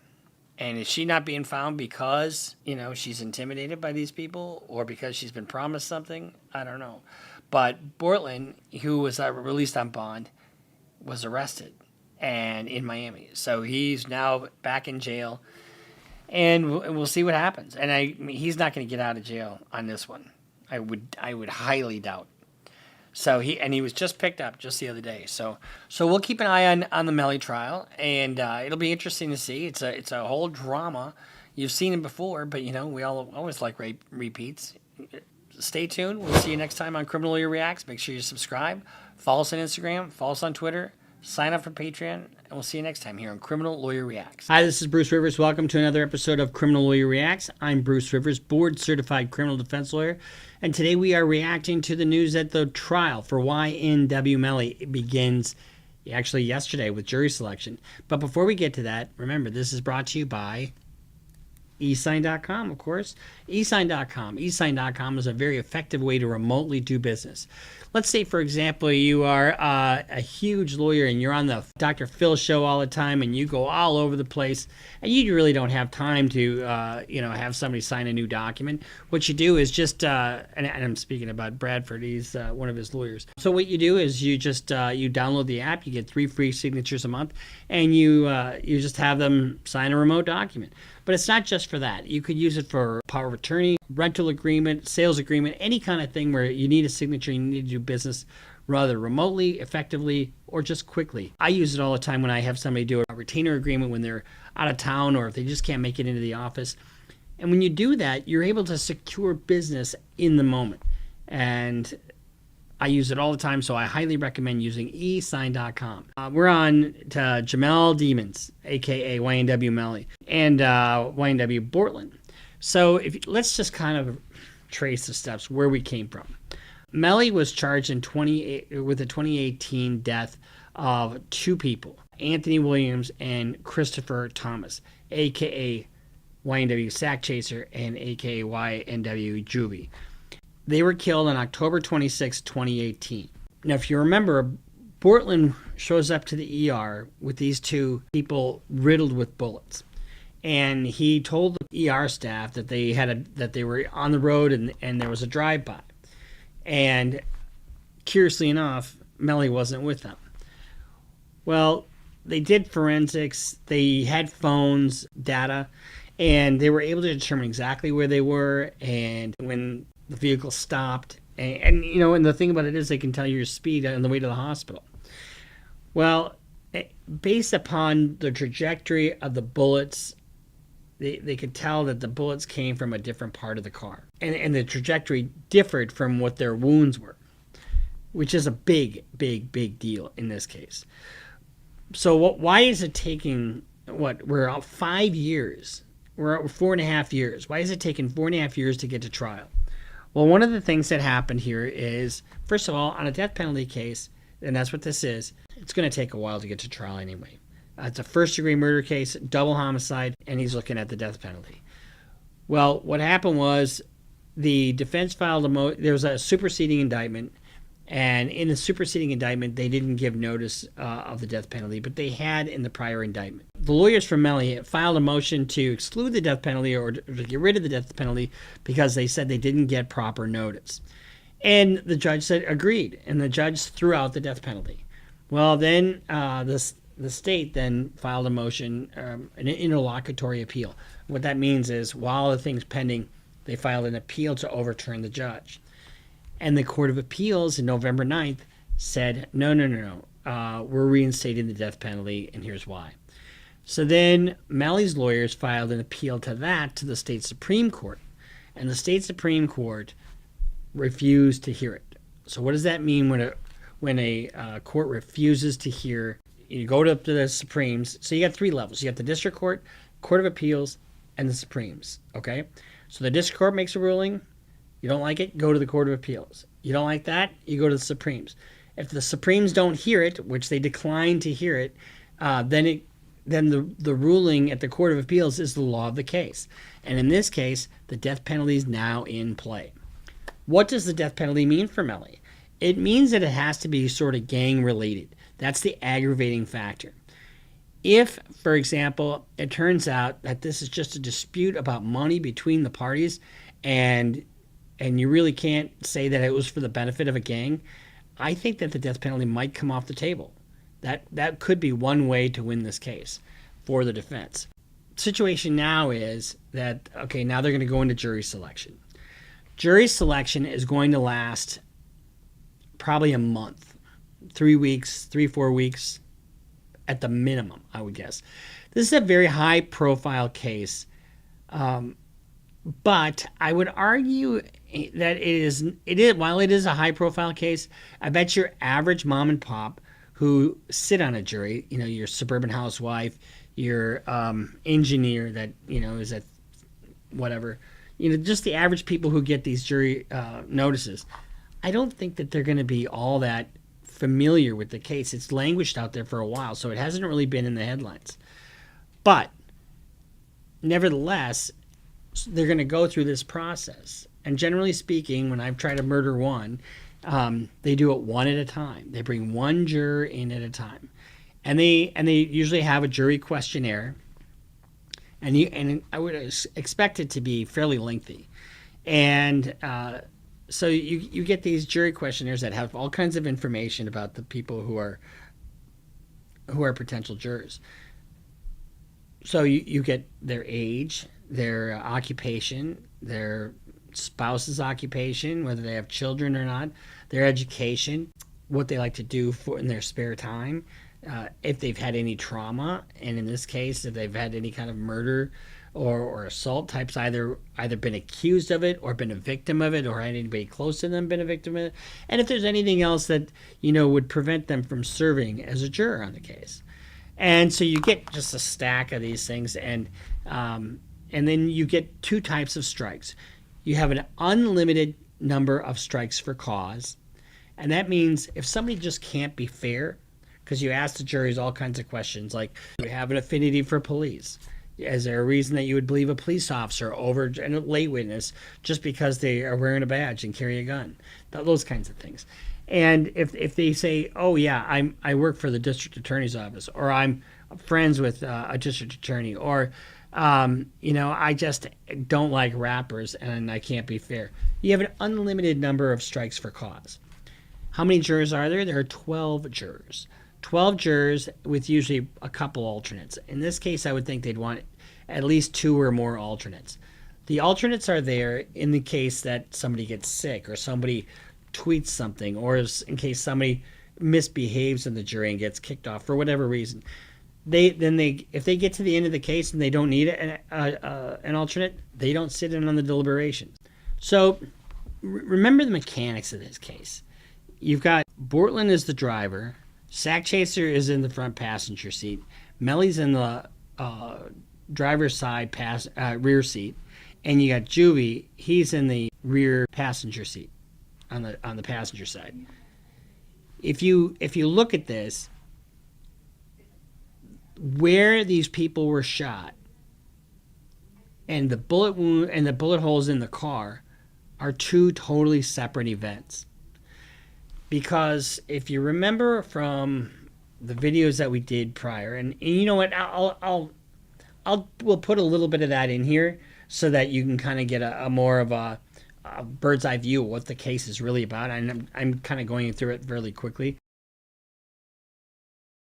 And is she not being found because, she's intimidated by these people or because she's been promised something? I don't know. But Bortland, who was released on bond, was arrested and in Miami. So he's now back in jail. And we'll see what happens. And he's not going to get out of jail on this one. I would highly doubt. So he was just picked up just the other day. So we'll keep an eye on the Melly trial, and it'll be interesting to see. It's a whole drama. You've seen it before, but we always like repeats. Stay tuned. We'll see you next time on Criminal Lawyer Reacts. Make sure you subscribe. Follow us on Instagram. Follow us on Twitter. Sign up for Patreon, and we'll see you next time here on Criminal Lawyer Reacts. Hi, this is Bruce Rivers. Welcome to another episode of Criminal Lawyer Reacts. I'm Bruce Rivers, board-certified criminal defense lawyer, and today we are reacting to the news that the trial for YNW Melly begins actually yesterday with jury selection. But before we get to that, remember, this is brought to you by eSign.com, of course. eSign.com. eSign.com is a very effective way to remotely do business. Let's say, for example, you are a huge lawyer and you're on the Dr. Phil show all the time and you go all over the place and you really don't have time to, have somebody sign a new document. What you do is just, and I'm speaking about Bradford, he's one of his lawyers. So what you do is you just, you download the app, you get 3 free signatures a month, and you just have them sign a remote document. But it's not just for that. You could use it for power of attorney, rental agreement, sales agreement, any kind of thing where you need a signature, you need to do business rather remotely, effectively, or just quickly. I use it all the time when I have somebody do a retainer agreement when they're out of town or if they just can't make it into the office. And when you do that, you're able to secure business in the moment. And I use it all the time, so I highly recommend using eSign.com. We're on to Jamel Demons, a.k.a. YNW Melly, and YNW Bortland. So let's just kind of trace the steps where we came from. Melly was charged with the 2018 death of 2 people, Anthony Williams and Christopher Thomas, a.k.a. YNW Sack Chaser and a.k.a. YNW Juvie. They were killed on October 26, 2018. Now, if you remember, Bortland shows up to the ER with these 2 people riddled with bullets. And he told the ER staff that they were on the road and there was a drive-by. And curiously enough, Melly wasn't with them. Well, they did forensics, they had phones, data, and they were able to determine exactly where they were and when the vehicle stopped And and the thing about it is they can tell your speed on the way to the hospital. Well, based upon the trajectory of the bullets, they could tell that the bullets came from a different part of the car. And the trajectory differed from what their wounds were, which is a big, big, big deal in this case. So why is it taking, we're out 5 years. We're out 4.5 years. Why is it taking 4.5 years to get to trial? Well, one of the things that happened here is, first of all, on a death penalty case, and that's what this is, it's going to take a while to get to trial anyway. It's a first-degree murder case, double homicide, and he's looking at the death penalty. Well, what happened was the defense filed there was a superseding indictment, and in the superseding indictment, they didn't give notice of the death penalty, but they had in the prior indictment. The lawyers from Mellie filed a motion to exclude the death penalty or to get rid of the death penalty because they said they didn't get proper notice. And the judge said agreed, and the judge threw out the death penalty. Well, then the state then filed a motion, an interlocutory appeal. What that means is while the thing's pending, they filed an appeal to overturn the judge. And the Court of Appeals in November 9th said, no, we're reinstating the death penalty, and here's why. So then Mellie's lawyers filed an appeal to that to the state Supreme Court, and the state Supreme Court refused to hear it. So what does that mean when a court refuses to hear? You go to the Supremes. So you got 3 levels. You got the District Court, Court of Appeals, and the Supremes. Okay? So the District Court makes a ruling. You don't like it, go to the Court of Appeals. You don't like that, you go to the Supremes. If the Supremes don't hear it, which they decline to hear it, then the ruling at the Court of Appeals is the law of the case. And in this case, the death penalty is now in play. What does the death penalty mean for Mellie? It means that it has to be sort of gang related. That's the aggravating factor. If, for example, it turns out that this is just a dispute about money between the parties and you really can't say that it was for the benefit of a gang, I think that the death penalty might come off the table. That could be one way to win this case for the defense. Situation now is that, okay, now they're going to go into jury selection. Jury selection is going to last probably a month, 3 weeks, 4 weeks at the minimum, I would guess. This is a very high profile case, but I would argue that it is while it is a high profile case, I bet your average mom and pop who sit on a jury, your suburban housewife, your engineer that is at whatever, just the average people who get these jury notices, I don't think that they're going to be all that familiar with the case. It's languished out there for a while, so it hasn't really been in the headlines. But nevertheless, they're going to go through this process. And generally speaking, when I've tried to murder one, they do it one at a time. They bring one juror in at a time, and they usually have a jury questionnaire. And I would expect it to be fairly lengthy, and so you get these jury questionnaires that have all kinds of information about the people who are potential jurors. So you get their age, their occupation, their spouse's occupation, whether they have children or not, their education, what they like to do in their spare time, if they've had any trauma, and in this case, if they've had any kind of murder or assault types, either been accused of it or been a victim of it, or had anybody close to them been a victim of it, and if there's anything else that would prevent them from serving as a juror on the case. And so you get just a stack of these things, and then you get 2 types of strikes. You have an unlimited number of strikes for cause, and that means if somebody just can't be fair, because you ask the juries all kinds of questions like, do you have an affinity for police? Is there a reason that you would believe a police officer over a lay witness just because they are wearing a badge and carry a gun? Those kinds of things. And if they say, oh yeah, I work for the district attorney's office, or I'm friends with a district attorney, or I just don't like rappers and I can't be fair. You have an unlimited number of strikes for cause. How many jurors are there? There are 12 jurors. 12 jurors with usually a couple alternates. In this case, I would think they'd want at least 2 or more alternates. The alternates are there in the case that somebody gets sick or somebody tweets something, or in case somebody misbehaves in the jury and gets kicked off for whatever reason, if they get to the end of the case and they don't need an alternate, they don't sit in on the deliberations. So remember the mechanics of this case. You've got Bortland as the driver, Sack Chaser is in the front passenger seat, Melly's in the driver's side rear seat, and you got Juvie, he's in the rear passenger seat on the passenger side. If you look at this, where these people were shot and the bullet wound and the bullet holes in the car are two totally separate events. Because if you remember from the videos that we did prior, and you know what, we'll put a little bit of that in here so that you can kind of get a more of a bird's eye view of what the case is really about. And I'm kind of going through it fairly quickly.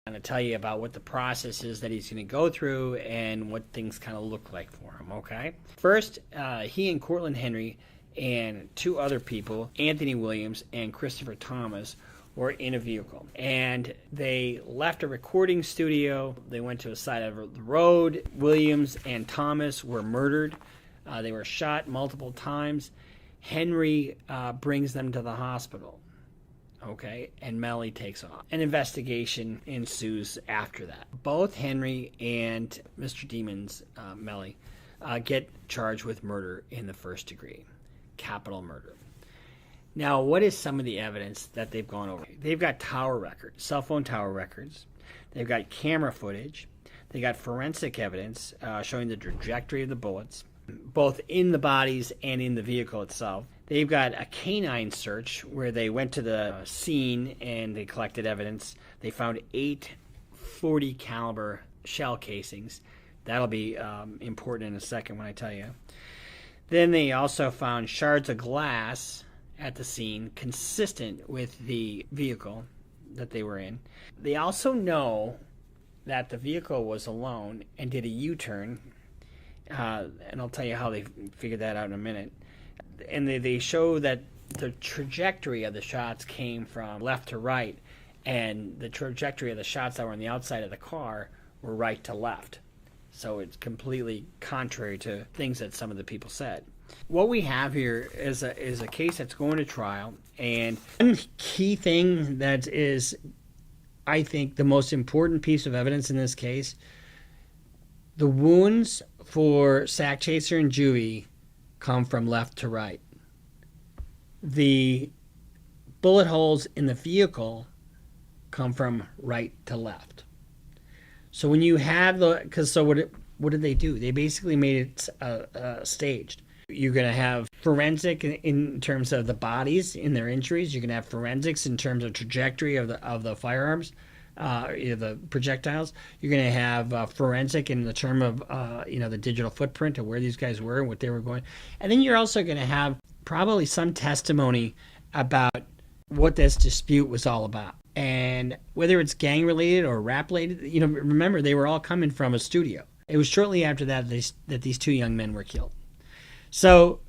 I'm going to tell you about what the process is that he's going to go through and what things kind of look like for him, okay? First, he and Cortland Henry and two other people, Anthony Williams and Christopher Thomas, were in a vehicle. And they left a recording studio. They went to a side of the road. Williams and Thomas were murdered. They were shot multiple times. Henry brings them to the hospital. Okay, and Melly takes off. An investigation ensues after that. Both Henry and Mr. Demons, Melly, get charged with murder in the first degree, capital murder. Now, what is some of the evidence that they've gone over? They've got tower records, cell phone tower records. They've got camera footage. They got forensic evidence showing the trajectory of the bullets, both in the bodies and in the vehicle itself. They've got a canine search where they went to the scene and they collected evidence. They found 8 .40 caliber shell casings. That'll be important in a second when I tell you. Then they also found shards of glass at the scene consistent with the vehicle that they were in. They also know that the vehicle was alone and did a U-turn, and I'll tell you how they figured that out in a minute. And they show that the trajectory of the shots came from left to right, and the trajectory of the shots that were on the outside of the car were right to left. So it's completely contrary to things that some of the people said. What we have here is a case that's going to trial, and one key thing that is, I think, the most important piece of evidence in this case, the wounds for Sack Chaser and Juvie come from left to right. The bullet holes in the vehicle come from right to left. So when you have what did they do? They basically made it staged. You're going to have forensic in terms of the bodies in their injuries. You're going to have forensics in terms of trajectory of the firearms, the projectiles. You're going to have forensic in the term of the digital footprint of where these guys were and what they were going. And then you're also going to have probably some testimony about what this dispute was all about. And whether it's gang related or rap related, remember they were all coming from a studio. It was shortly after that that these two young men were killed. So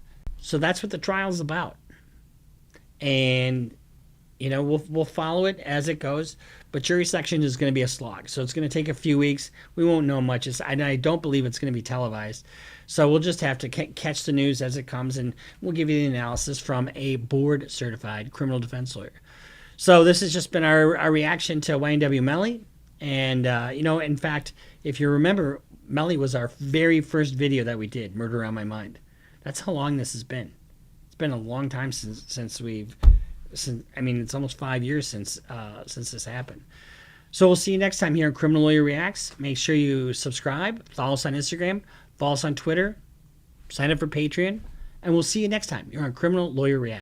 that's what the trial's about. And we'll follow it as it goes, but jury selection is going to be a slog. So it's going to take a few weeks. We won't know much. I don't believe it's going to be televised. So we'll just have to catch the news as it comes, and we'll give you the analysis from a board-certified criminal defense lawyer. So this has just been our reaction to Wayne W. Melly. And, in fact, if you remember, Melly was our very first video that we did, Murder on My Mind. That's how long this has been. It's been a long time since it's almost 5 years since this happened. So we'll see you next time here on Criminal Lawyer Reacts. Make sure you subscribe, follow us on Instagram, follow us on Twitter, sign up for Patreon, and we'll see you next time here on Criminal Lawyer Reacts.